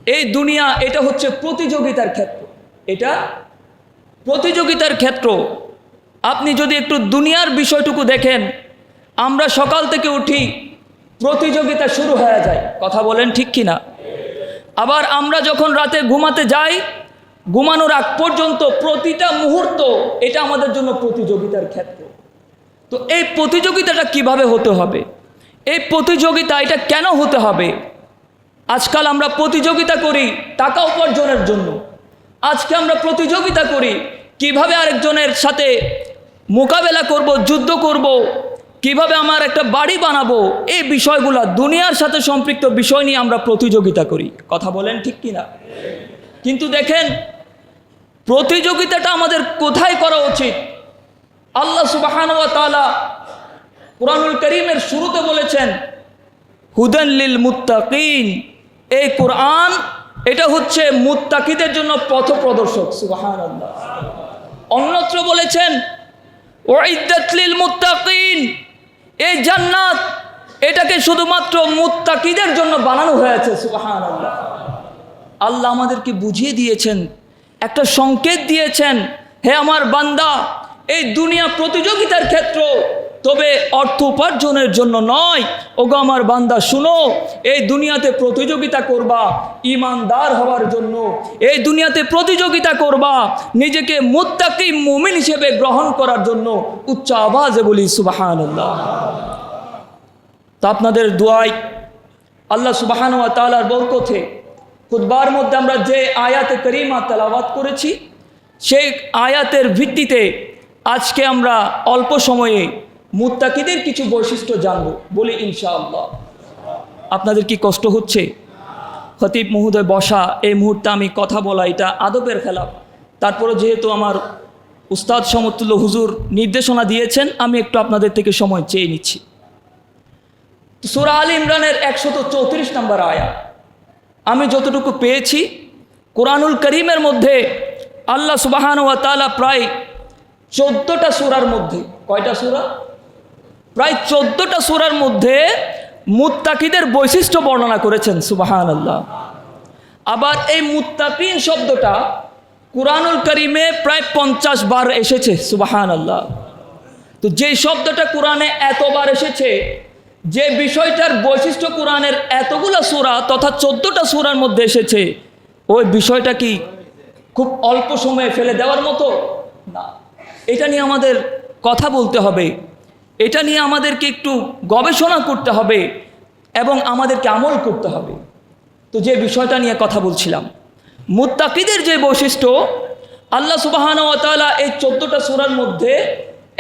এই দুনিয়া এটা হচ্ছে প্রতিযোগিতার ক্ষেত্র, এটা প্রতিযোগিতার ক্ষেত্র। আপনি যদি একটু দুনিয়ার বিষয়টুকু দেখেন, আমরা সকাল থেকে উঠি, প্রতিযোগিতা শুরু হয়ে যায়, কথা বলেন ঠিক কিনা? আবার আমরা যখন রাতে ঘুমাতে যাই, ঘুমানোর আগ পর্যন্ত প্রতিটা মুহূর্ত এটা আমাদের জন্য প্রতিযোগিতার ক্ষেত্র। তো এই প্রতিযোগিতাটা কিভাবে হতে হবে, এই প্রতিযোগিতা এটা কেন হতে হবে? আজকাল আমরা প্রতিযোগিতা করি টাকা উপার্জনের জন্য, আজকে আমরা প্রতিযোগিতা করি কিভাবে আরেকজনের সাথে মোকাবেলা করব, যুদ্ধ করব, কিভাবে আমার একটা বাড়ি বানাবো। এই বিষয়গুলো দুনিয়ার সাথে সম্পৃক্ত বিষয় নিয়ে আমরা প্রতিযোগিতা করি, কথা বলেন ঠিক কিনা? কিন্তু দেখেন, প্রতিযোগিতাটা আমাদের কোথায় করা উচিত? আল্লাহ সুবহানাহু ওয়া তাআলা কুরআনুল কারীমের শুরুতে বলেছেন হুদান লিল মুত্তাকিন। এই কোরআন এটা হচ্ছে মুত্তাকিদের জন্য পথপ্রদর্শক, সুবহানাল্লাহ। অন্যত্র বলেছেন উইদ্দাত লিল মুত্তাকিন। এই জান্নাত এটাকে শুধুমাত্র মুত্তাকিদের জন্য বানানো হয়েছে, সুবহানাল্লাহ। আল্লাহ আমাদেরকে বুঝিয়ে দিয়েছেন, একটা সংকেত দিয়েছেন, হে আমার বান্দা, এই দুনিয়া প্রতিযোগিতার ক্ষেত্র, তবে অর্থ উপার্জনের জন্য নয়। ওগো আমার বান্দা শুনো, এই দুনিয়াতে প্রতিযোগিতা করবা ঈমানদার হওয়ার জন্য, এই দুনিয়াতে প্রতিযোগিতা করবা নিজেকে মুত্তাকি মুমিন হিসেবে গ্রহণ করার জন্য। উচ্চ আওয়াজে বলি সুবহানাল্লাহ। তা আপনাদের দোয়ায় আল্লাহ সুবহানাহু ওয়া তাআলার বরকতে খুতবার মধ্যে আমরা যে আয়াতে কারিমা তেলাওয়াত করেছি, সেই আয়াতের ভিত্তিতে আজকে আমরা অল্প সময়ে মুত্তাকিদের কিছু বৈশিষ্ট্য জানব, বলি ইনশাআল্লাহ। আপনাদের কি কষ্ট হচ্ছে? খতিব মহোদয় বসা, এই মুহূর্তে আমি কথা বলা এটা আদবের খেলাফ। তারপরে যেহেতু আমার উস্তাদ সমতুল্য হুজুর নির্দেশনা দিয়েছেন, আমি একটু আপনাদের থেকে সময় চেয়ে নিচ্ছি। সূরা আলে ইমরানের 134 নম্বর আয়াত আমি যতটুকু পেয়েছি, কোরআনুল কারীমের মধ্যে আল্লাহ সুবহানাহু ওয়া তাআলা প্রায় 14টা সূরার মধ্যে, কয়টা সূরা? প্রায় 14টা সূরার মধ্যে মুত্তাকিদের বৈশিষ্ট্য বর্ণনা করেছেন, সুবহানাল্লাহ। আবার এই মুত্তাকিন শব্দটা কোরআনুল কারীমে প্রায় 50 বার এসেছে, সুবহানাল্লাহ। তো যেই শব্দটা কোরআনে এতবার এসেছে, যে বিষয়টার বৈশিষ্ট্য কোরআনের এতগুলো সূরা তথা 14টা সূরার মধ্যে এসেছে, ওই বিষয়টা কি খুব অল্প সময়ে ফেলে দেওয়ার মতো না। এটা নিয়ে আমাদের কথা বলতে হবে, এটা নিয়ে আমাদেরকে একটু গবেষণা করতে হবে এবং আমাদেরকে আমল করতে হবে। তো যে বিষয়টা নিয়ে কথা বলছিলাম, মুত্তাকিদের যে বৈশিষ্ট্য, আল্লাহ সুবহানাহু ওয়া তাআলা এই 14টা সূরার মধ্যে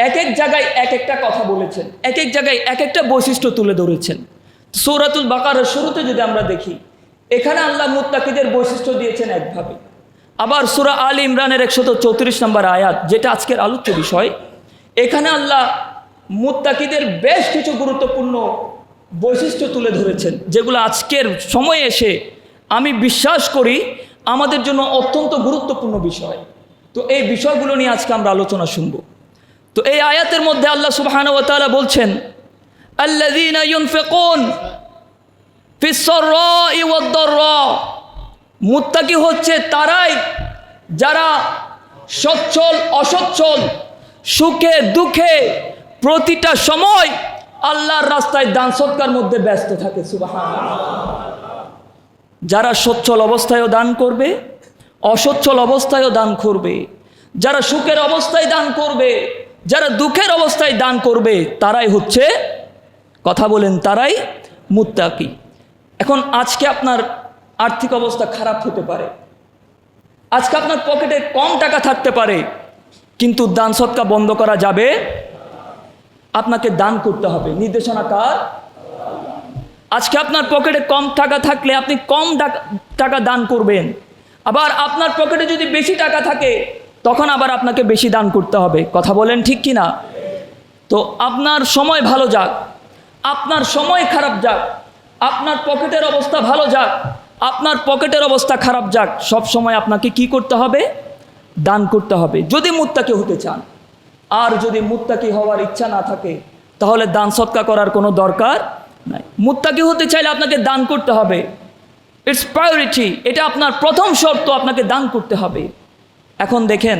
এক এক জায়গায় এক একটা কথা বলেছেন, এক এক জায়গায় এক একটা বৈশিষ্ট্য তুলে ধরেছেন। সূরাতুল বাকারার শুরুতে যদি আমরা দেখি, এখানে আল্লাহ মুত্তাকিদের বৈশিষ্ট্য দিয়েছেন একভাবে। আবার সূরা আলে ইমরানের 134 নম্বর আয়াত, যেটা আজকের আলোচ্য বিষয়, এখানে আল্লাহ মুত্তাকিদের বেশ কিছু গুরুত্বপূর্ণ বৈশিষ্ট্য তুলে ধরেছেন, যেগুলো আজকের সময়ে এসে আমি বিশ্বাস করি আমাদের জন্য অত্যন্ত গুরুত্বপূর্ণ বিষয়। তো এই বিষয়গুলো নিয়ে আজকে আমরা আলোচনা শুনব। তো এই আয়াতের মধ্যে আল্লাহ সুবহানাহু ওয়া তাআলা বলছেন, আল্লাযীনা ইউনফিকুন ফিস সাররাই ওয়াদ দাররা। মুত্তাকি হচ্ছে তারাই যারা সচ্ছল অসচ্ছল, সুখে দুঃখে প্রতিটা সময় আল্লাহর রাস্তায় দান সদকার মধ্যে ব্যস্ত থাকে, সুবহানাল্লাহ। যারা সচ্ছল অবস্থায়ও দান করবে, অসচ্ছল অবস্থায়ও দান করবে, যারা সুখের অবস্থায় দান করবে, যারা দুঃখের অবস্থায় দান করবে, তারাই হচ্ছে, কথা বলেন, তারাই মুত্তাকি। এখন আজকে আপনার আর্থিক অবস্থা খারাপ হতে পারে, আজকে আপনার পকেটে কম টাকা থাকতে পারে, কিন্তু দান সদকা বন্ধ করা যাবে? আপনাকে দান করতে হবে। নির্দেশনা কার? আজকে আপনার পকেটে কম টাকা থাকলে আপনি কম টাকা দান করবেন, আবার আপনার পকেটে যদি বেশি টাকা থাকে তখন আবার আপনাকে বেশি দান করতে হবে, কথা বলেন ঠিক কি না? তো আপনার সময় ভালো যাক, আপনার সময় খারাপ যাক, আপনার পকেটের অবস্থা ভালো যাক, আপনার পকেটের অবস্থা খারাপ যাক, সব সময় আপনাকে কি করতে হবে? দান করতে হবে, যদি মুত্তাকি হতে চান। আর যদি মুত্তাকি হওয়ার ইচ্ছা না থাকে, তাহলে দান সদকা করার কোনো দরকার নাই। মুত্তাকি হতে চাইলে আপনাকে দান করতে হবে। ইটস প্রায়োরিটি, এটা আপনার প্রথম শর্ত, আপনাকে দান করতে হবে। এখন দেখেন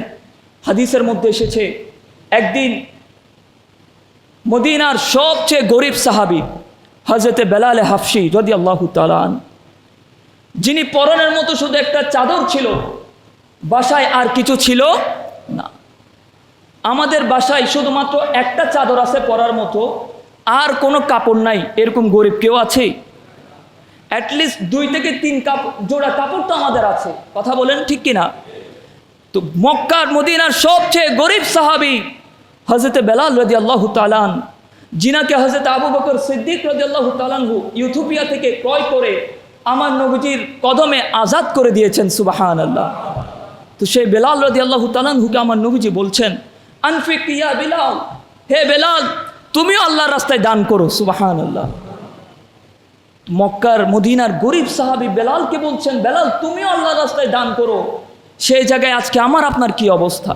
হাদিসের মধ্যে এসেছে, একদিন মদিনার সবচেয়ে গরিব সাহাবী হযরতে বেলাল হাফসি রাদিয়াল্লাহু তাআলা আনহু, যিনি পরনের মতো শুধু একটা চাদর ছিল, বাসায় আর কিছু ছিল না। আমাদের বাসায় শুধুমাত্র একটা চাদর আছে পরার মতো, আর কোনো কাপড় নাই, এরকম গরিব কেউ আছে? অ্যাটলিস্ট 2 থেকে 3 জোড়া কাপড় তো আমাদের আছে, কথা বলেন ঠিক কিনা? তো মক্কার মদিনার সবচেয়ে গরিব সাহাবী হযরতে বেলাল রাদিয়াল্লাহু তাআলা আনহু, যিনাকে হযরত আবু বকর সিদ্দিক রাদিয়াল্লাহু তাআলা আনহু ইথিওপিয়া থেকে ক্রয় করে আমার নবীজির কদমে আজাদ করে দিয়েছেন, সুবহানাল্লাহ। তো সেই বেলাল রাদিয়াল্লাহু তাআলা আনহুকে আমার নবীজি বলছেন, আনফিক ইয়া বেলাল, হে বেলাল তুমিও আল্লাহর রাস্তায় দান করো, সুবহানাল্লাহ। মক্কার মদিনার গরিব সাহাবী বেলালকে বলছেন, বেলাল তুমিও আল্লাহর রাস্তায় দান করো। সেই জায়গায় আজকে আমার আপনার কি অবস্থা?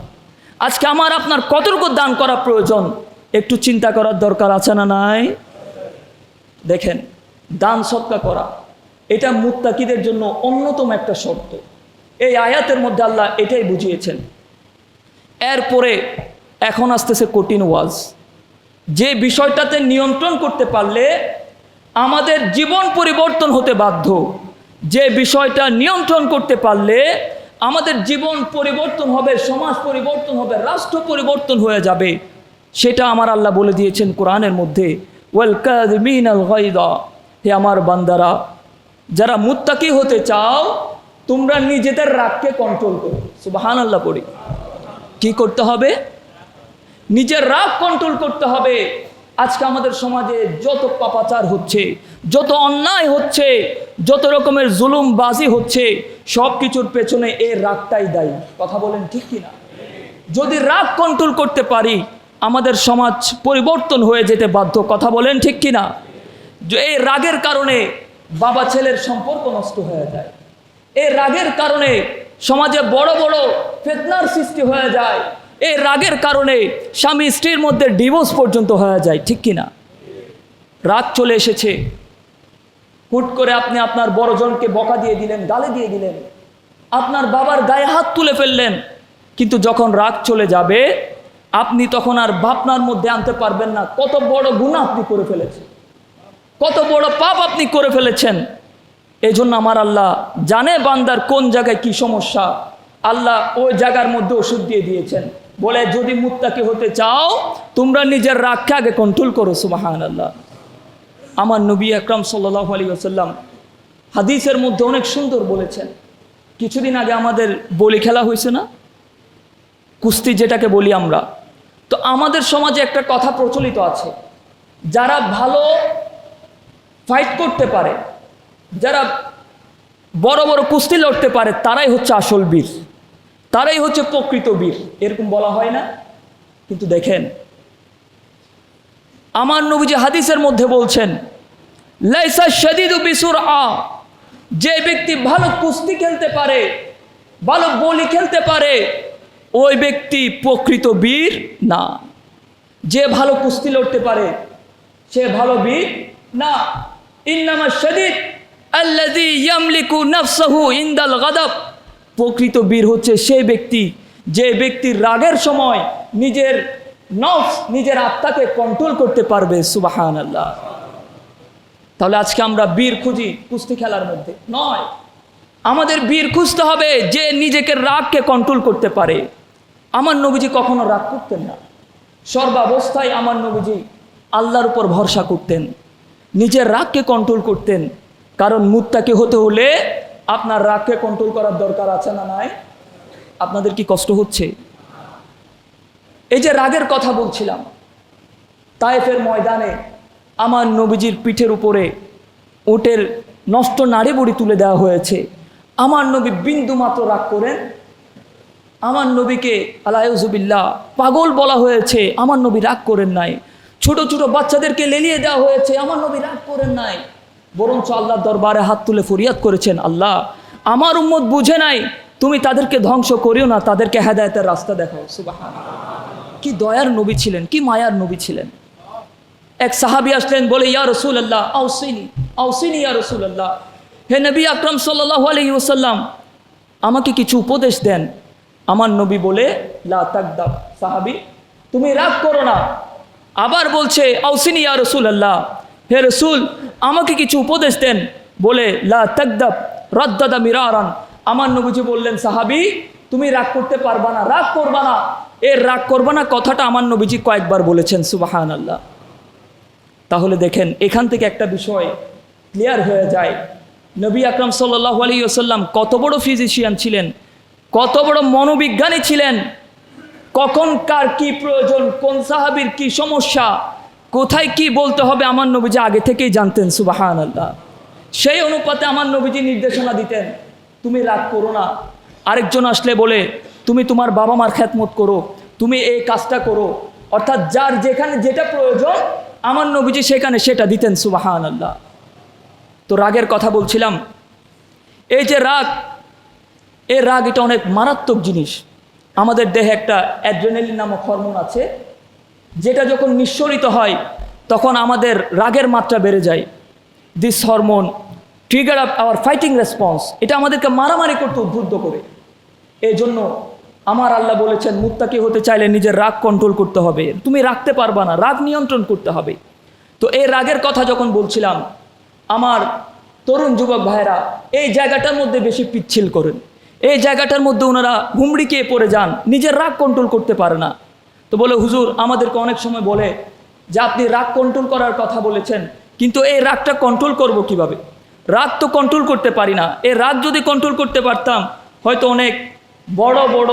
আজকে আমার আপনার কতটুকু দান করা প্রয়োজন, একটু চিন্তা করার দরকার আছে না নাই? দেখেন, দান সদকা করা এটা মুত্তাকিদের জন্য অন্যতম একটা শর্ত। এই আয়াতের মধ্যে আল্লাহ এটাই বুঝিয়েছেন। এরপরে এখন আসতেছে কঠিন ওয়াজ, যে বিষয়টাতে নিয়ন্ত্রণ করতে পারলে আমাদের জীবন পরিবর্তন হতে বাধ্য, যে বিষয়টা নিয়ন্ত্রণ করতে পারলে আমাদের জীবন পরিবর্তন হবে, সমাজ পরিবর্তন হবে, রাষ্ট্র পরিবর্তন হয়ে যাবে, সেটা আমার আল্লাহ বলে দিয়েছেন কোরআনের মধ্যে, ওয়াল কাযিমিনাল গায়যা, হে আমার বান্দারা, যারা মুত্তাকি হতে চাও তোমরা নিজেদের রাগকে কন্ট্রোল করো, সুবহানাল্লাহ পড়ি। কি করতে হবে? নিজের রাগ কন্ট্রোল করতে হবে। আজকে আমাদের সমাজে যত পাপাচার হচ্ছে, যত অন্যায় হচ্ছে, যত রকমের জুলুমবাজি হচ্ছে, সব কিছুর পেছনে এই রাগটাই দায়ী, কথা বলেন ঠিক কিনা? যদি রাগ কন্ট্রোল করতে পারি আমাদের সমাজ পরিবর্তন হয়ে যেতে বাধ্য, কথা বলেন ঠিক কিনা? এই রাগের কারণে বাবা ছেলের সম্পর্ক নষ্ট হয়ে যায়, এই রাগের কারণে সমাজে বড় বড় ফিতনার সৃষ্টি হয়ে যায়, এই রাগের কারণে স্বামী স্ত্রীর মধ্যে ডিভোর্স পর্যন্ত হয়ে যায়, ঠিক কিনা? রাগ চলে এসেছে, হুট করে আপনি আপনার বড়জনকে বকা দিয়ে দিলেন, গালি দিয়ে দিলেন, আপনার বাবার গায়ে হাত তুলে ফেললেন, কিন্তু যখন রাগ চলে যাবে আপনি তখন আর ভাবনার মধ্যে আনতে পারবেন না কত বড় গুনাহ আপনি করে ফেলেছেন, কত বড় পাপ আপনি করে ফেলেছেন। এই জন্য আমার আল্লাহ জানে বান্দার কোন জায়গায় কি সমস্যা, আল্লাহ ওই জায়গার মধ্যে ওষুধ দিয়ে দিয়েছেন, বলে যদি মুত্তাকি হতে চাও তোমরা নিজের রাগকে আগে কন্ট্রোল করো, সুবহানাল্লাহ। আমার নবী আকরাম সাল্লাল্লাহু আলাইহি ওয়াসাল্লাম হাদিসের মধ্যে অনেক সুন্দর বলেছেন। কিছুদিন আগে আমাদের বলি খেলা হয়েছে না, কুস্তি যেটাকে বলি আমরা, তো আমাদের সমাজে একটা কথা প্রচলিত আছে, যারা ভালো ফাইট করতে পারে, যারা বড় বড় কুস্তি লড়তে পারে, তারাই হচ্ছে আসল বীর, তারাই হচ্ছে প্রকৃত বীর, এরকম বলা হয় না? কিন্তু দেখেন আমার নবীজি হাদিসের মধ্যে বলছেন, লাইসা শাদীদু বিসুরআ, যে ব্যক্তি ভালো কুস্তি খেলতে পারে, ভালো বলি খেলতে পারে, ওই ব্যক্তি প্রকৃত বীর না। যে ভালো কুস্তি লড়তে পারে সে ভালো বীর না। ইন্নামা শাদীদ আল্লাযী ইয়ামলিকু নাফসাহু ইনদাল গাদাব, প্রকৃত বীর হচ্ছে সেই ব্যক্তি যে ব্যক্তির রাগের সময় নিজের নফস, নিজের আত্মাকে কন্ট্রোল করতে পারবে, সুবহানাল্লাহ। তাহলে আজকে আমরা বীর খুঁজি কুস্তি খেলার মধ্যে নয়, আমাদের বীর খুঁজতে হবে যে নিজেকে রাগকে কন্ট্রোল করতে পারে। আমার নবীজি কখনো রাগ করতেন না, সর্বাবস্থায় আমার নবীজি আল্লাহর উপর ভরসা করতেন, নিজের রাগকে কন্ট্রোল করতেন। কারণ মুত্তাকি হতে হলে আপনার রাগকে কন্ট্রোল করার দরকার আছে না নাই? আপনাদের কি কষ্ট হচ্ছে? এই যে রাগের কথা বলছিলাম, তায়েফের ময়দানে আমার নবীজির পিঠের উপরে উটের নষ্ট নাড়ি বুড়ি তুলে দেওয়া হয়েছে। আমার নবী বিন্দু মাত্র রাগ করেন? আমার নবীকে আলাইউযুবিল্লাহ পাগল বলা হয়েছে, আমার নবী রাগ করেন নাই। ছোট ছোট বাচ্চাদেরকে লেলিয়ে দেওয়া হয়েছে, আমার নবী রাগ করেন নাই। বরঞ্চ আল্লাহর দরবারে হাত তুলে ফরিয়াদ করেছেন, আল্লাহ আমার উম্মত বুঝে নাই, তুমি তাদেরকে ধ্বংস করিও না, তাদেরকে হেদায়েতের রাস্তা দেখাও। সুবহানাল্লাহ, কি দয়ার নবী ছিলেন, কি মায়ার নবী ছিলেন। এক সাহাবী আসলেন, বলে ইয়া রাসূলুল্লাহ আওসিনি আওসিনি ইয়া রাসূলুল্লাহ, হে নবী আকরাম সাল্লাল্লাহু আলাইহি ওয়াসাল্লাম, আমাকে কিছু উপদেশ দেন। আমার নবী বলে, লা তাকদাব, সাহাবী তুমি রাগ করো না। আবার বলছে, আউসিনি ইয়া রাসূলুল্লাহ, হে রাসূল আমাকে কিছু উপদেশ দেন। বলে, লা তাকদাব রাদ্দাদা মিরারান। আমার নবীজি বললেন, সাহাবী তুমি রাগ করতে পারবা না, রাগ করবা না। এর রাগ করবা না কথাটা আমার নবীজি কয়েকবার বলেছেন, সুবহানাল্লাহ। তাহলে দেখেন এখান থেকে একটা বিষয় ক্লিয়ার হয়ে যায়, নবী আকরাম সাল্লাল্লাহু আলাইহি ওয়াসাল্লাম কত বড় ফিজিশিয়ান ছিলেন, কত বড় মনোবিজ্ঞানী ছিলেন। কখন কার কি প্রয়োজন, কোন সাহাবীর কি সমস্যা, কোথায় কি বলতে হবে আমার নবীজি আগে থেকেই জানতেন, সুবহানাল্লাহ। সেই অনুপাতে আমার নবীজি নির্দেশনা দিতেন, তুমি রাগ করো না। আরেকজন আসলে বলে, তুমি তোমার বাবা মার খেদমত করো, তুমি এই কাজটা করো। অর্থাৎ যার যেখানে যেটা প্রয়োজন আমার নবীজি সেখানে সেটা দিতেন, সুবহানাল্লাহ। তো রাগের কথা বলছিলাম, এই যে রাগ, এই রাগ এটা অনেক মারাত্মক জিনিস। আমাদের দেহে একটা অ্যাড্রেনালিন নামক হরমোন আছে, যেটা যখন নিঃসরিত হয় তখন আমাদের রাগের মাত্রা বেড়ে যায়। This hormone trigger up our fighting response, এটা আমাদেরকে মারামারি করতে উদ্বুদ্ধ করে। এই জন্য আমার আল্লাহ বলেছেন, মুত্তাকি হতে চাইলে নিজের রাগ কন্ট্রোল করতে হবে। তুমি রাখতে পারবা না, রাগ নিয়ন্ত্রণ করতে হবে। তো এই রাগের কথা যখন বলছিলাম, আমার তরুণ যুবক ভাইরা এই জায়গাটার মধ্যে বেশি পিচ্ছিল করেন, এই জায়গাটার মধ্যে ওনারা হুমড়িকে পড়ে যান, নিজের রাগ কন্ট্রোল করতে পারে না। তো বলে, হুজুর আমাদেরকে অনেক সময় বলে যে আপনি রাগ কন্ট্রোল করার কথা বলেছেন, কিন্তু এই রাগটা কন্ট্রোল করব কিভাবে? রাগ তো কন্ট্রোল করতে পারি না। এই রাগ যদি কন্ট্রোল করতে পারতাম হয়তো অনেক বড় বড়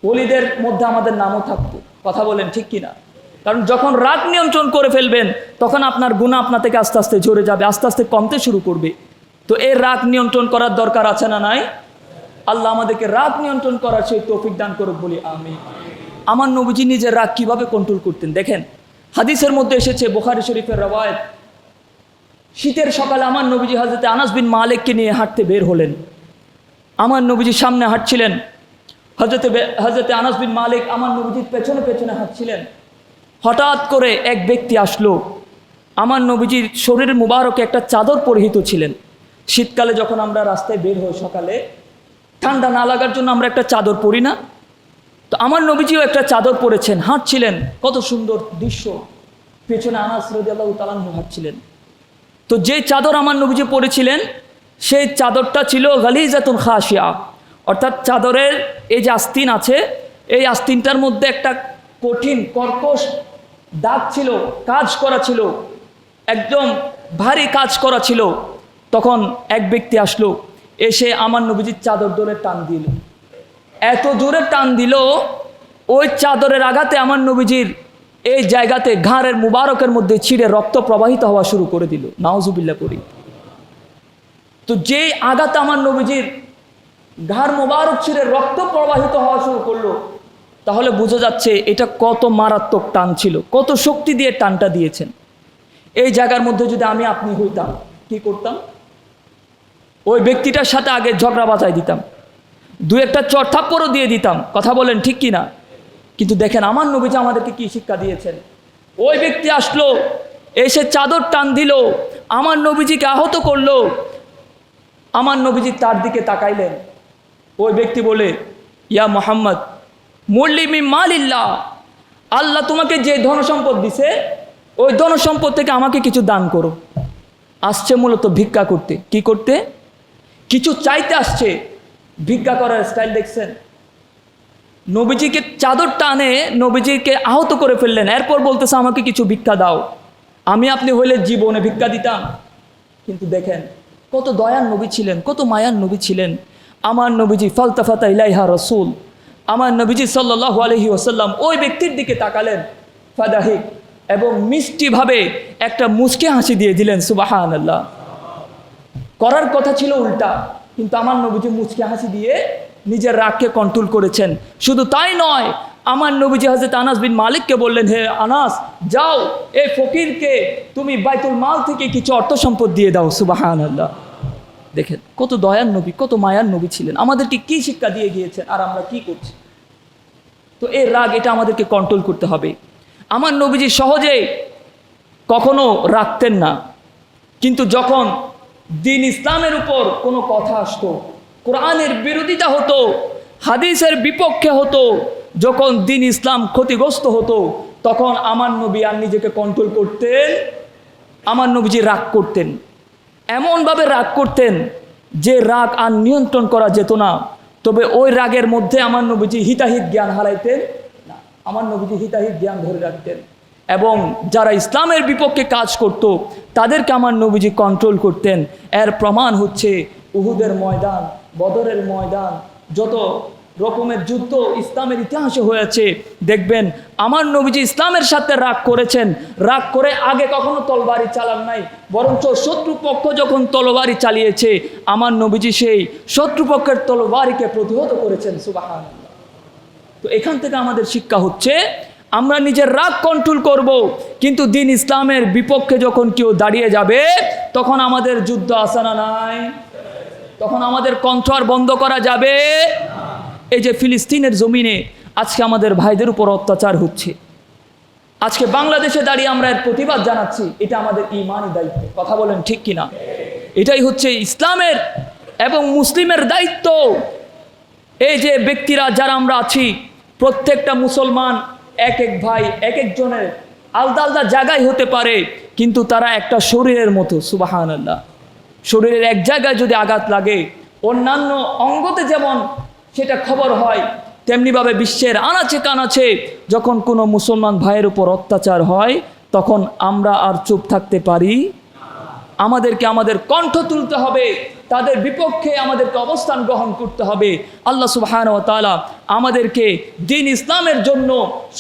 ওলিদের মধ্যে আমাদের নামও থাকতো। কথা বলেন ঠিক কিনা? কারণ যখন রাগ নিয়ন্ত্রণ করে ফেলবেন তখন আপনার গুনাহ আপনা থেকে আস্তে আস্তে ঝরে যাবে, আস্তে আস্তে কমতে শুরু করবে। তো এই রাগ নিয়ন্ত্রণ করার দরকার আছে না নাই? আল্লাহ আমাদেরকে রাগ নিয়ন্ত্রণ করার সেই তৌফিক দান করুক, বলি আমিন। আমার নবীজি নিজের রাগ কিভাবে কন্ট্রোল করতেন দেখেন, হাদিসের মধ্যে এসেছে, বুখারী শরীফের রওয়ায়াত। শীতের সকালে আমার নবীজি হযরত আনাস বিন মালিককে নিয়ে হাঁটতে বের হলেন। আমার নবীজি সামনে হাঁটছিলেন, হযরত আনাস বিন মালিক আমার নবীজির পেছনে পেছনে হাঁটছিলেন। হঠাৎ করে এক ব্যক্তি আসলো। আমার নবীজির শরীরের মুবারকে একটা চাদর পরিহিত ছিলেন। শীতকালে যখন আমরা রাস্তায় বের হই সকালে, ঠান্ডা না লাগার জন্য আমরা একটা চাদর পরি না? তো আমার নবীজিও একটা চাদর পরেছেন, হাঁটছিলেন। কত সুন্দর দৃশ্য, পেছনে আনাস রাদিয়াল্লাহু তাআলা আনহু হাঁটছিলেন। তো যে চাদর আমার নবীজি পরেছিলেন সেই চাদরটা ছিল গালিজাতুন খাশিয়া, অর্থাৎ চাদরের এই যে আস্তিন আছে, এই আস্তিনটার মধ্যে একটা কঠিন কর্কশ দাগ ছিল, কাজ করা ছিল, একদম ভারী কাজ করা ছিল। তখন এক ব্যক্তি আসলো, এসে আমার নবীজির চাদর ধরে টান দিল। এত জোরে টান দিল, ওই চাদরের আঘাতে আমার নবীজির এই জায়গাতে ঘাড়ের মুবারকের মধ্যে ছিঁড়ে রক্ত প্রবাহিত হওয়া শুরু করে দিল। নাউজুবিল্লাহ করি। তো যে আঘাতে আমার নবীজির ঘাড় মুবারক ছিঁড়ে রক্ত প্রবাহিত হওয়া শুরু করলো, তাহলে বোঝা যাচ্ছে এটা কত মারাত্মক টান ছিল, কত শক্তি দিয়ে টানটা দিয়েছেন। এই জায়গার মধ্যে যদি আমি আপনি হইতাম কি করতাম? ওই ব্যক্তিটার সাথে আগে ঝগড়া বাজায় দিতাম, দু একটা চড়থাপ্পড়ও দিয়ে দিতাম। কথা বলেন ঠিক কিনা? কিন্তু দেখেন আমার নবীজি আমাদেরকে কি শিক্ষা দিয়েছেন। ওই ব্যক্তি আসলো, এসে চাদর টান দিল, আমার নবীজিকে আহত করলো। আমার নবীজি তার দিকে তাকাইলেন। ওই ব্যক্তি বলে, ইয়া মুহাম্মদ মুল্লি মিন মালিল্লাহ, আল্লাহ তোমাকে যে ধনসম্পদ দিছে ওই ধনসম্পদ থেকে আমাকে কিছু দান করো। আসছে মূলত ভিক্ষা করতে। কি করতে? কিছু চাইতে আসছে। ভিক্ষা করার স্টাইল দেখছেন? নবীজিকে চাদর টানে নবীজিকে আহত করে ফেললেন, এরপর বলতেছে আমাকে কিছু ভিক্ষা দাও। আমি আপনি হইলে জীবনে ভিক্ষা দিতাম? কিন্তু দেখেন কত দয়ার নবী ছিলেন, কত মায়ার নবী ছিলেন। আমার নবীজি ফালতাফাতা ইলাইহা রাসূল, আমার নবীজি সাল্লাল্লাহু আলাইহি ওয়াসাল্লাম ওই ব্যক্তির দিকে তাকালেন, ফাদাহিক, এবং মিষ্টিভাবে একটা মুচকি হাসি দিয়ে দিলেন। সুবহানাল্লাহ। করার কথা ছিল উল্টা, কিন্তু আমার নবীজি মুচকি হাসি দিয়ে নিজের রাগকে কন্ট্রোল করেছেন। শুধু তাই নয়, আমার নবীজি হযরত আনাস বিন মালিককে বললেন, হে আনাস, যাও এই ফকিরকে তুমি বাইতুল মাল থেকে কিছু অর্থ সম্পদ দিয়ে দাও। সুবহানাল্লাহ। দেখেন কত দয়ার নবী, কত মায়ার নবী ছিলেন, আমাদেরকে কি শিক্ষা দিয়ে গিয়েছেন, আর আমরা কি করছি। তো এই রাগ এটা আমাদেরকে কন্ট্রোল করতে হবে। আমার নবীজি সহজে কখনো রাখতেন না, কিন্তু যখন দিন ইসলামের উপর কোনো কথা আসতো, কোরআনের বিরোধিতা হতো, হাদিসের বিপক্ষে হতো, যখন দিন ইসলাম ক্ষতিগ্রস্ত হতো, তখন আমার নবী আর নিজেকে কন্ট্রোল করতেন। আমার নবীজি রাগ করতেন, এমনভাবে রাগ করতেন যে রাগ আর নিয়ন্ত্রণ করা যেত না। তবে ওই রাগের মধ্যে আমার নবীজি হিতাহিত জ্ঞান হারাইতেন না। আমার নবীজি হিতাহিত জ্ঞান ধরে রাখতেন এবং যারা ইসলামের বিপক্ষে কাজ করত তাদেরকে আমার নবীজি কন্ট্রোল করতেন। এর প্রমাণ হচ্ছে উহুদের ময়দান, বদরের ময়দান, যত রকমের যুদ্ধ ইসলামের ইতিহাসে হয়েছে, দেখবেন আমার নবীজি ইসলামের সাথে রাগ করেছেন। রাগ করে আগে কখনো তলবারি চালান নাই, বরঞ্চ শত্রুপক্ষ যখন তলবারি চালিয়েছে আমার নবীজি সেই শত্রুপক্ষের তলবারিকে প্রতিহত করেছেন। সুবহানাল্লাহ। তো এখান থেকে আমাদের শিক্ষা হচ্ছে আমরা নিজের রাগ কন্ট্রোল করব, কিন্তু দিন ইসলামের বিপক্ষে যখন কেউ দাঁড়িয়ে যাবে তখন আমাদের যুদ্ধ আসানা নাই, তখন আমাদের কণ্ঠ আর বন্ধ করা যাবে। এই যে ফিলিস্তিনের জমিনে আজকে আমাদের ভাইদের উপর অত্যাচার হচ্ছে, আজকে বাংলাদেশে দাঁড়িয়ে আমরা এর প্রতিবাদ জানাচ্ছি, এটা আমাদের ঈমানি দায়িত্ব। কথা বলেন ঠিক কিনা? এটাই হচ্ছে ইসলামের এবং মুসলিমের দায়িত্ব। এই যে ব্যক্তিরা যারা আমরা আছি, প্রত্যেকটা মুসলমান এক এক ভাই, এক একজনের আলাদা আলাদা জায়গায় হতে পারে, কিন্তু তারা একটা শরীরের মতো। সুবহানাল্লাহ। শরীরের এক জায়গায় যদি আঘাত লাগে অন্যান্য অঙ্গতে যেমন সেটা খবর হয়, তেমনিভাবে বিশ্বের আনাচে কানাচে যখন কোনো মুসলমান ভাইয়ের উপর অত্যাচার হয় তখন আমরা আর চুপ থাকতে পারি? আমাদেরকে আমাদের কণ্ঠ তুলতে হবে, তাদের বিপক্ষে আমাদেরকে অবস্থান গ্রহণ করতে হবে। আল্লাহ সুবহানাহু ওয়া তাআলা আমাদেরকে দ্বীন ইসলামের জন্য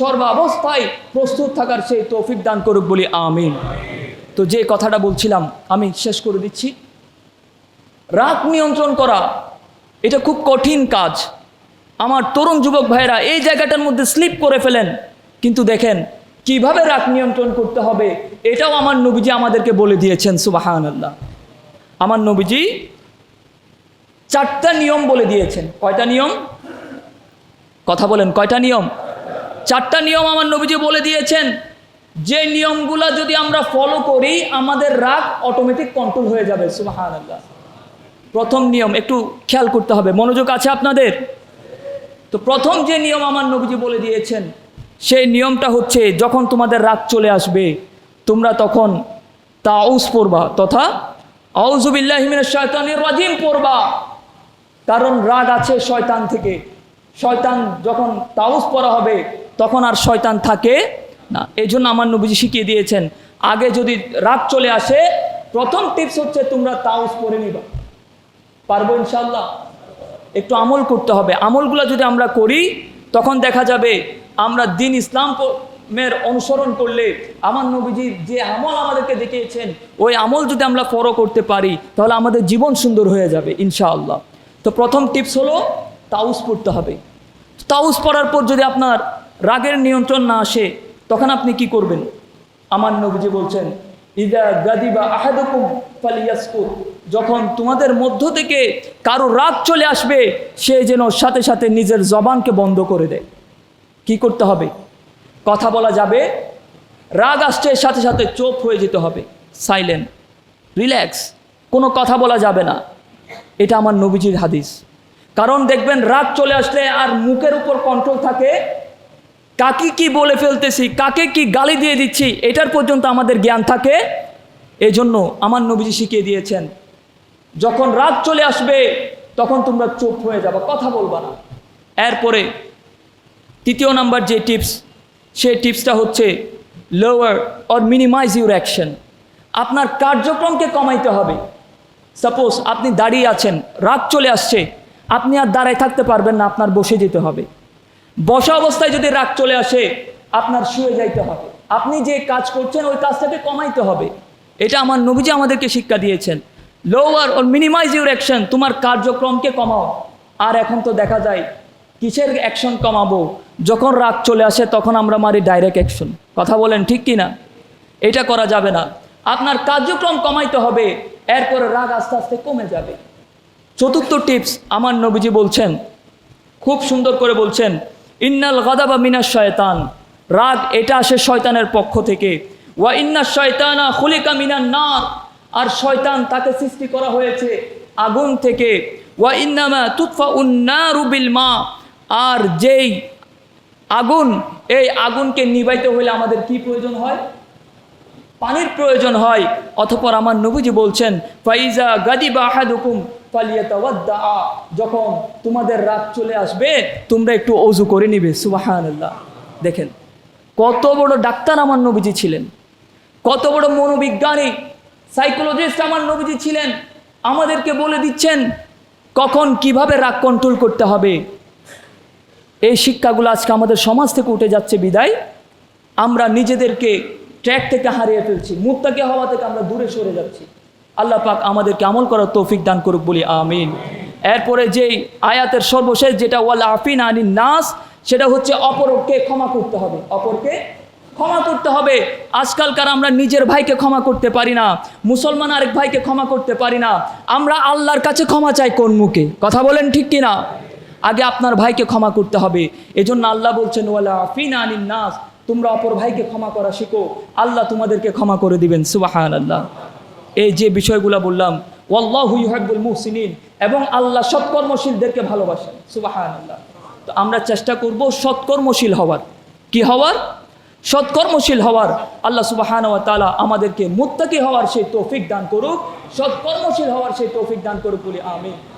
সর্বাবস্থায় প্রস্তুত থাকার সেই তৌফিক দান করুক বলি আমিন। তো যে কথাটা বলছিলাম আমি শেষ করে দিচ্ছি। রাগ নিয়ন্ত্রণ করা এটা খুব কঠিন কাজ। আমার তরুণ যুবক ভাইয়েরা এই জায়গাটার মধ্যে স্লিপ করে ফেলেন, কিন্তু দেখেন কিভাবে রাগ নিয়ন্ত্রণ করতে হবে এটাও আমার নবীজি আমাদেরকে বলে দিয়েছেন। সুবহানাল্লাহ। আমার নবীজি 4টা নিয়ম বলে দিয়েছেন। কয়টা নিয়ম? কথা বলেন, কয়টা নিয়ম? 4টা নিয়ম আমার নবীজি বলে দিয়েছেন, যে নিয়মগুলা যদি আমরা ফলো করি আমাদের রাগ অটোমেটিক কন্ট্রোল হয়ে যাবে। সুবহানাল্লাহ। প্রথম নিয়ম একটু খেয়াল করতে হবে, মনোযোগ আছে আপনাদের? তো প্রথম যে নিয়ম আমার নবীজি বলে দিয়েছেন সেই নিয়মটা হচ্ছে, যখন তোমাদের রাগ চলে আসবে তোমরা তখন তাউস পড়বা তথা আউযু বিল্লাহি মিনাশ শাইতানির রাজিম পড়বা। কারণ রাগ আছে শয়তান থেকে। শয়তান যখন তাউস পড়া হবে তখন আর শয়তান থাকে না। এই জন্য আমার নবীজি শিখিয়ে দিয়েছেন, আগে যদি রাগ চলে আসে প্রথম টিপস হচ্ছে তোমরা তাউস পড়ে নিবা। পারবো ইনশাআল্লাহ? একটু আমল করতে হবে। আমলগুলো যদি আমরা করি তখন দেখা যাবে আমরা দ্বীন ইসলামের অনুসরণ করলে আমার নবীজি যে আমল আমাদেরকে দেখিয়েছেন ওই আমল যদি আমরা ফলো করতে পারি তাহলে আমাদের জীবন সুন্দর হয়ে যাবে ইনশাআল্লাহ। তো প্রথম টিপস হলো তাউস পড়তে হবে। তাউস পড়ার পর যদি আপনার রাগের নিয়ন্ত্রণ না আসে তখন আপনি কি করবেন? আমার নবীজি বলছেন, ইদা গাদিবা আহাদুকুম ফালিয়াসকুত, যখন তোমাদের মধ্য থেকে কারো রাগ চলে আসবে সে যেন সাথে সাথে নিজের জবানকে বন্ধ করে দেয়। কি করতে হবে? কথা বলা যাবে, রাগ আসছে সাথে সাথে চুপ হয়ে যেতে হবে, সাইলেন্ট, রিল্যাক্স, কোনো কথা বলা যাবে না। এটা আমার নবীজির হাদিস। কারণ দেখবেন রাগ চলে আসলে আর মুখের উপর কন্ট্রোল থাকে, কাকে কি বলে ফেলতেছি, কাকে কি গালি দিয়ে দিচ্ছি এটার পর্যন্ত আমাদের জ্ঞান থাকে। এই জন্য আমার নবীজি শিখিয়ে দিয়েছেন, যখন রাগ চলে আসবে তখন তোমরা চুপ হয়ে যাবে, কথা বলবা না। এরপরে তৃতীয় নাম্বার যে টিপস, সেই টিপসটা হচ্ছে lower or minimize your action. আপনার কার্যক্রমকে কমাইতে হবে। সাপোজ আপনি দাঁড়িয়ে আছেন, রাগ চলে আসছে, আপনি আর দাঁড়ায় থাকতে পারবেন না, আপনার বসে যেতে হবে। বসা অবস্থায় যদি রাগ চলে আসে আপনার শুয়ে যাইতে হবে। আপনি যে কাজ করছেন ওই কাজটাকে কমাইতে হবে। এটা আমার নবীজি আমাদেরকে শিক্ষা দিয়েছেন। Lower or minimize your action, তোমার কার্যক্রমকে কমাও। আর এখন তো দেখা যায় কিসের অ্যাকশন কমাবো? যখন রাগ চলে আসে তখন আমরা মারি ডাইরেক্ট অ্যাকশন। কথা বলেন ঠিক কি না? এটা করা যাবে না। আপনার কার্যক্রম কমাইতে হবে, এরপরে রাগ আস্তে আস্তে কমে যাবে। চতুর্থ টিপস আমার নবীজি বলছেন, খুব সুন্দর করে বলছেন, ইন্নাল গাদাবা মিনাশ শয়তান, রাগ এটা আসে শয়তানের পক্ষ থেকে। ওয়া ইন্নাশ শয়তানা খুলিকা মিনান নার, আর শয়তান তাকে সৃষ্টি করা হয়েছে আগুন থেকে। ওয়া ইন্নামা তুতফাউন নারু বিল মা, আর যেই আগুন, এই আগুনকে নিভাইতে হলে আমাদের কি প্রয়োজন হয়? পানির প্রয়োজন হয়। অতঃপর আমার নবীজি বলছেন ফাইজা গাদিবা আহাদুকুম ফালিয়াতাওয়াদ্দা, যখন তোমাদের রাত চলে আসবে তোমরা একটু ওযু করে নিবে। সুবহানাল্লাহ। দেখেন কত বড় ডাক্তার আমার নবীজি ছিলেন, কত বড় মনোবিজ্ঞানী সাইকোলজিস্ট আমার নবীজি ছিলেন। আমাদেরকে বলে দিচ্ছেন কখন কিভাবে রাগ কন্ট্রোল করতে হবে। এই শিক্ষাগুলো আজকে আমাদের সমাজ থেকে উঠে যাচ্ছে বিদায় আমরা নিজেদেরকে ট্র্যাক থেকে হারিয়ে ফেলছি, মুত্তাকি হওয়া থেকে আমরা দূরে সরে যাচ্ছি। আল্লাহ পাক আমাদেরকে আমল করার তৌফিক দান করুক, বলি আমিন। এরপরে যেই আয়াতের সর্বশেষ যেটা ওয়াল আফিন আনিন নাস, সেটা হচ্ছে অপরকে ক্ষমা করতে হবে, অপরকে ক্ষমা করতে হবে। আজকালকার আমরা নিজের ভাইকে ক্ষমা করতে পারি না, মুসলমান আরেক ভাইকে ক্ষমা করতে পারি না। আমরা আল্লাহর কাছে ক্ষমা চাই কোন মুখে? কথা বলেন ঠিক কিনা? আগে আপনার ভাইকে ক্ষমা করতে হবে। এজন্য আল্লাহ বলছেন ওয়াল আফিন আনিন নাস, তোমরা অপর ভাইকে ক্ষমা করা শিখো, আল্লাহ তোমাদেরকে ক্ষমা করে দিবেন। সুবহানাল্লাহ। এই যে বিষয়গুলো বললাম, ওয়াল্লাহু ইউহিব্বুল মুহসিনিন, এবং আল্লাহ সৎকর্মশীলদেরকে ভালোবাসেন। সুবহানাল্লাহ। তো আমরা চেষ্টা করব সৎকর্মশীল হওয়ার। কি হওয়ার? সৎকর্মশীল হওয়ার। আল্লাহ সুবহানাহু ওয়া তাআলা আমাদেরকে মুত্তাকি হওয়ার সেই তৌফিক দান করুক, সৎকর্মশীল হওয়ার সেই তৌফিক দান করুক, বলি আমিন।